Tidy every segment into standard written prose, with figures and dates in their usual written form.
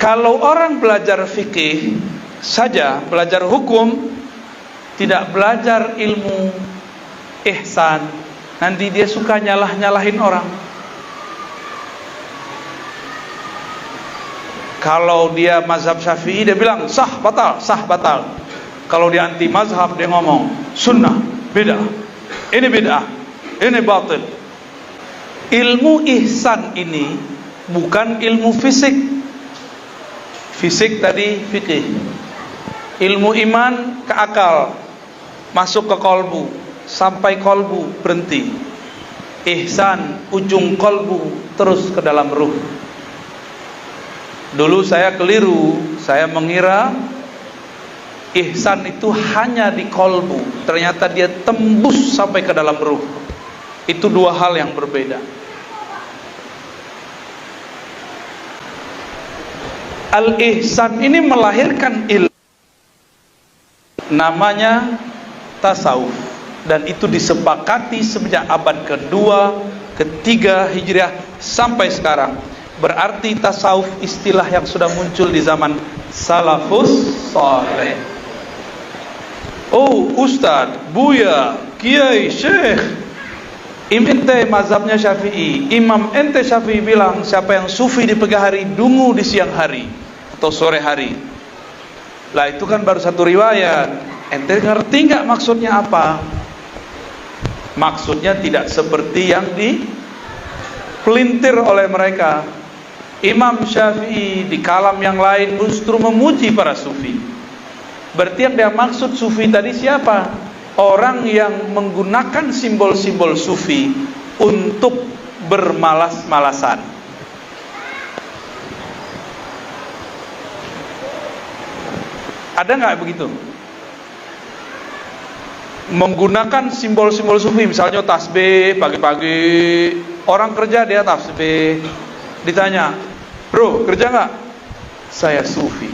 Kalau orang belajar fikih saja, belajar hukum, tidak belajar ilmu ihsan, nanti dia suka nyalah-nyalahin orang. Kalau dia mazhab Syafi'i, dia bilang sah batal, sah batal. Kalau dia anti mazhab, dia ngomong sunnah, bid'ah, ini bid'ah, ini batil. Ilmu ihsan ini bukan ilmu fisik. Fisik tadi fikih. Ilmu iman ke akal, masuk ke kolbu, sampai kolbu berhenti. Ihsan ujung kolbu terus ke dalam ruh. Dulu saya keliru, saya mengira ihsan itu hanya di kolbu, ternyata dia tembus sampai ke dalam ruh. Itu dua hal yang berbeda. Al-ihsan ini melahirkan ilmu, namanya tasawuf, dan itu disepakati sejak abad kedua, ketiga Hijriah sampai sekarang. Berarti tasawuf istilah yang sudah muncul di zaman salafus saleh. Oh, ustaz, buya, kiai, syekh, ente mazhabnya Syafi'i, imam ente Syafi'i bilang siapa yang sufi di pagi hari, dungu di siang hari atau sore hari. Lah itu kan baru satu riwayat. Ente ngerti nggak maksudnya apa? Maksudnya tidak seperti yang dipelintir oleh mereka. Imam Syafi'i di kalam yang lain justru memuji para sufi. Berarti yang dia maksud sufi tadi siapa? Orang yang menggunakan simbol-simbol sufi untuk bermalas-malasan. Ada nggak begitu? Menggunakan simbol-simbol sufi, misalnya tasbih pagi-pagi, orang kerja dia tasbih. Ditanya, bro kerja nggak? Saya sufi.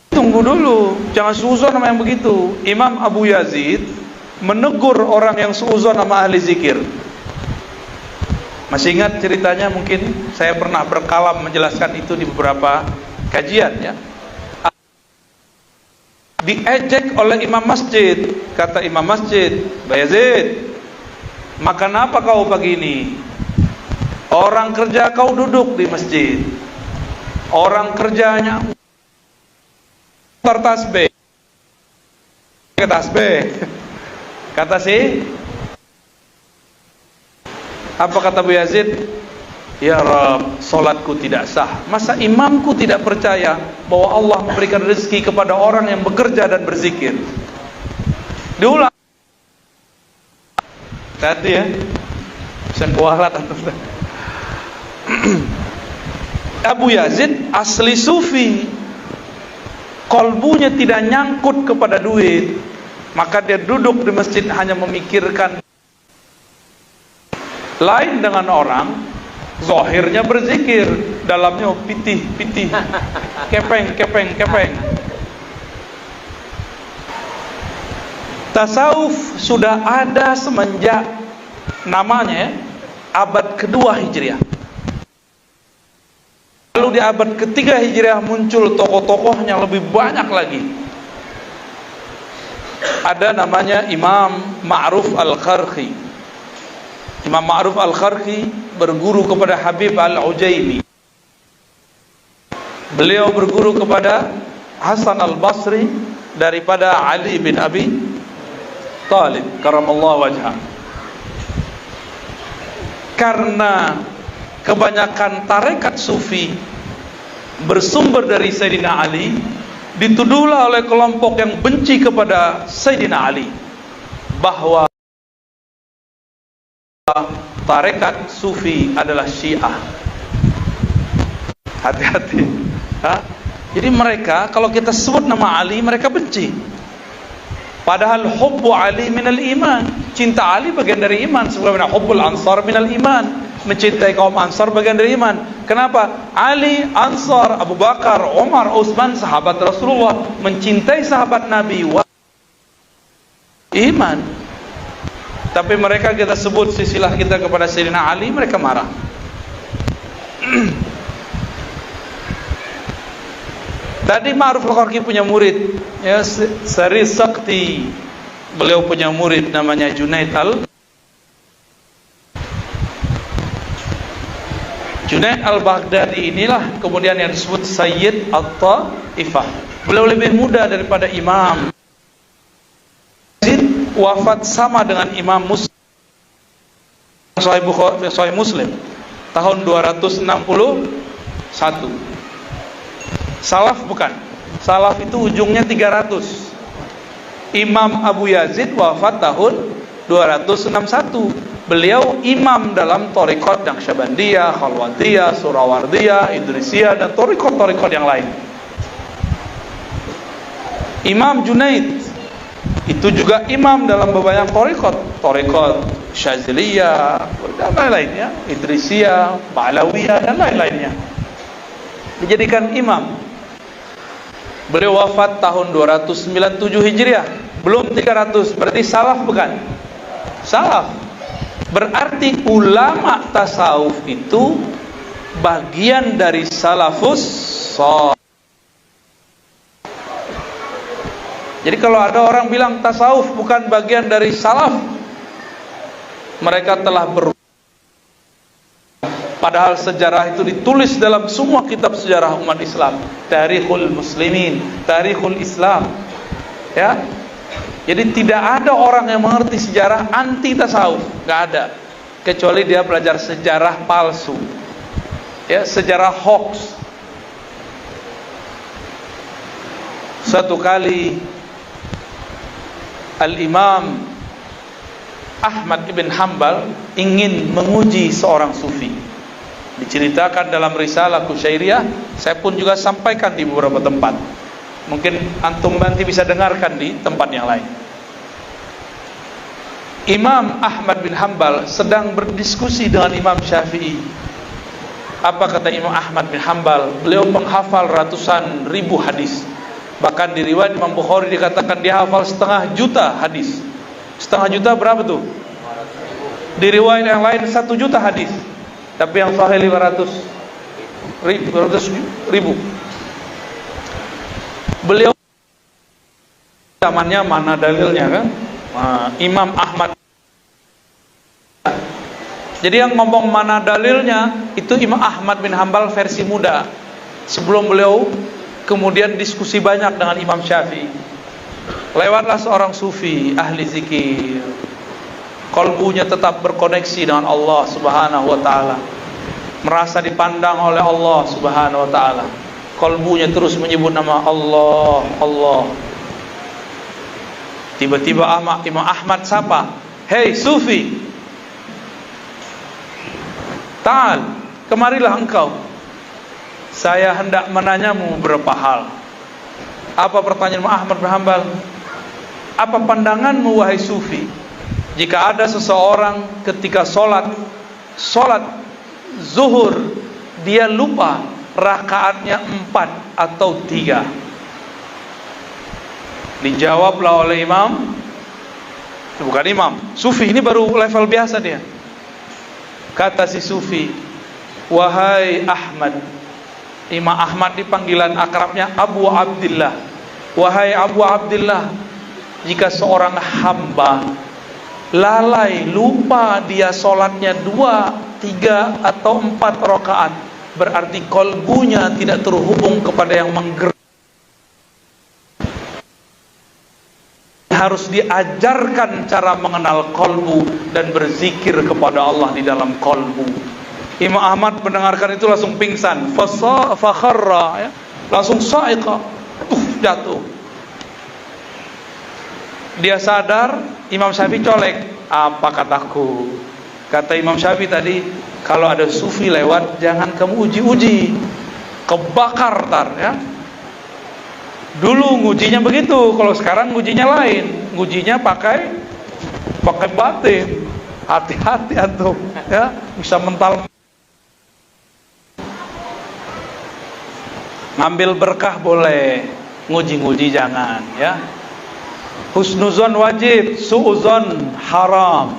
Tunggu dulu, jangan suuzon sama yang begitu. Imam Abu Yazid menegur orang yang suuzon sama ahli zikir. Masih ingat ceritanya? Mungkin saya pernah berkalam menjelaskan itu di beberapa kajian ya. Diejek oleh imam masjid. Kata imam masjid, Bayazid, makan apa kau pagi ini? Orang kerja kau duduk di masjid. Orang kerjanya tasbih. Tasbih. Kata si, apa kata Bu Yazid? Ya Rabb, solatku tidak sah. Masa imamku tidak percaya bahwa Allah memberikan rezeki kepada orang yang bekerja dan berzikir? Diulang. Tadi ya, bisa kualat atau Abu Yazid asli sufi, kolbunya tidak nyangkut kepada duit, maka dia duduk di masjid hanya memikirkan. Lain dengan orang zahirnya berzikir, dalamnya pitih-pitih, kepeng. Tasawuf sudah ada semenjak namanya abad kedua Hijriah. Lalu di abad ketiga Hijriah muncul tokoh-tokohnya lebih banyak lagi. Ada namanya Imam Ma'ruf Al-Qarqi. Imam Ma'ruf Al-Qarqi berguru kepada Habib Al-Ujaimi. Beliau berguru kepada Hasan Al-Basri daripada Ali bin Abi Talib karamallahu wajhah. Karena kebanyakan tarekat sufi bersumber dari Sayyidina Ali, dituduhlah oleh kelompok yang benci kepada Sayyidina Ali bahwa tarekat sufi adalah Syiah. Hati-hati. Jadi mereka kalau kita sebut nama Ali, mereka benci. Padahal hubbu Ali minal iman, cinta Ali bagian dari iman. Sebagaimana hubbul ansar minal iman, mencintai kaum Ansar bagian dari iman. Kenapa? Ali, Ansar, Abu Bakar, Umar, Utsman, sahabat Rasulullah, mencintai sahabat Nabi iman. Tapi mereka kita sebut silsilah kita kepada Sayyidina Ali, mereka marah. Tadi Ma'ruf Al-Qarqi punya murid, ya, Sari Sakti. Beliau punya murid namanya Junaid Al-Baghdadi. Inilah kemudian yang disebut Sayyid At-Taifah. Beliau lebih muda daripada Imam Yazid, wafat sama dengan Imam Muslim, Sahih Muslim tahun 261. Salaf bukan. Salaf itu ujungnya 300. Imam Abu Yazid wafat tahun 261. Beliau imam dalam thariqat Naqsyabandiyah, Khalwatiyah, Surawardiyah, Idrisiyah, dan thariqat yang lain. Imam Junaid itu juga imam dalam beberapa thariqat Syaziliyah dan lain-lainnya, Idrisiyah, Ba'lawiyah dan lain-lainnya. Dijadikan imam. Beliau wafat tahun 297 Hijriah, belum 300. Berarti salaf bukan? Salaf. Berarti ulama tasawuf itu bagian dari salafus salih. Jadi kalau ada orang bilang tasawuf bukan bagian dari salaf, mereka telah padahal sejarah itu ditulis dalam semua kitab sejarah umat Islam, Tarikhul Muslimin, Tarikhul Islam. Ya. Jadi tidak ada orang yang mengerti sejarah anti tasawuf, nggak ada, kecuali dia belajar sejarah palsu, ya, sejarah hoax. Satu kali Al-Imam Ahmad ibn Hanbal ingin menguji seorang sufi. Diceritakan dalam risalah Kusyairiyah, saya pun juga sampaikan di beberapa tempat. Mungkin antum nanti bisa dengarkan di tempat yang lain. Imam Ahmad bin Hanbal sedang berdiskusi dengan Imam Syafi'i. Apa kata Imam Ahmad bin Hanbal? Beliau menghafal ratusan ribu hadis. Bahkan di riwayat Imam Bukhari dikatakan dia hafal 500 juta hadis. 500 juta berapa tuh? Di riwayat yang lain 1 juta hadis. Tapi yang sahih 500 ribu. Beliau zamannya mana dalilnya kan? Imam Ahmad. Jadi yang ngomong mana dalilnya itu Imam Ahmad bin Hanbal versi muda. Sebelum beliau kemudian diskusi banyak dengan Imam Syafi'i. Lewatlah seorang sufi ahli zikir. Qalbunya tetap berkoneksi dengan Allah Subhanahu wa taala. Merasa dipandang oleh Allah Subhanahu wa taala. Qalbunya terus menyebut nama Allah, Allah. Tiba-tiba Imam Ahmad sapa, "Hei sufi, ta'al, kemarilah engkau. Saya hendak menanyamu beberapa hal." Apa pertanyaan Imam Ahmad bin Hanbal? Apa pandanganmu wahai sufi, jika ada seseorang ketika sholat zuhur dia lupa rakaatnya 4 atau 3? Dijawablah oleh imam, bukan imam, sufi, ini baru level biasa dia. Kata si sufi, "Wahai Ahmad," Imam Ahmad di panggilan akrabnya Abu Abdillah. "Wahai Abu Abdillah, jika seorang hamba lalai, lupa dia sholatnya 2, 3 atau 4 rakaat, berarti kolbunya tidak terhubung kepada yang menggerak. Harus diajarkan cara mengenal kolbu dan berzikir kepada Allah di dalam kolbu." Imam Ahmad mendengarkan itu langsung pingsan, fakharra, ya, langsung sa'iqa, jatuh. Dia sadar. Imam Syafi'i colek, "Apa kataku?" Kata Imam Syafi'i tadi, "Kalau ada sufi lewat jangan kamu uji-uji, kebakar tar, ya." Dulu ngujinya begitu, kalau sekarang ngujinya lain. Ngujinya pakai batin. Hati-hati antum, ya, bisa mental. Ngambil berkah boleh, nguji-nguji jangan, ya. Husnuzon wajib, suuzon haram.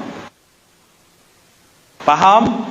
Paham?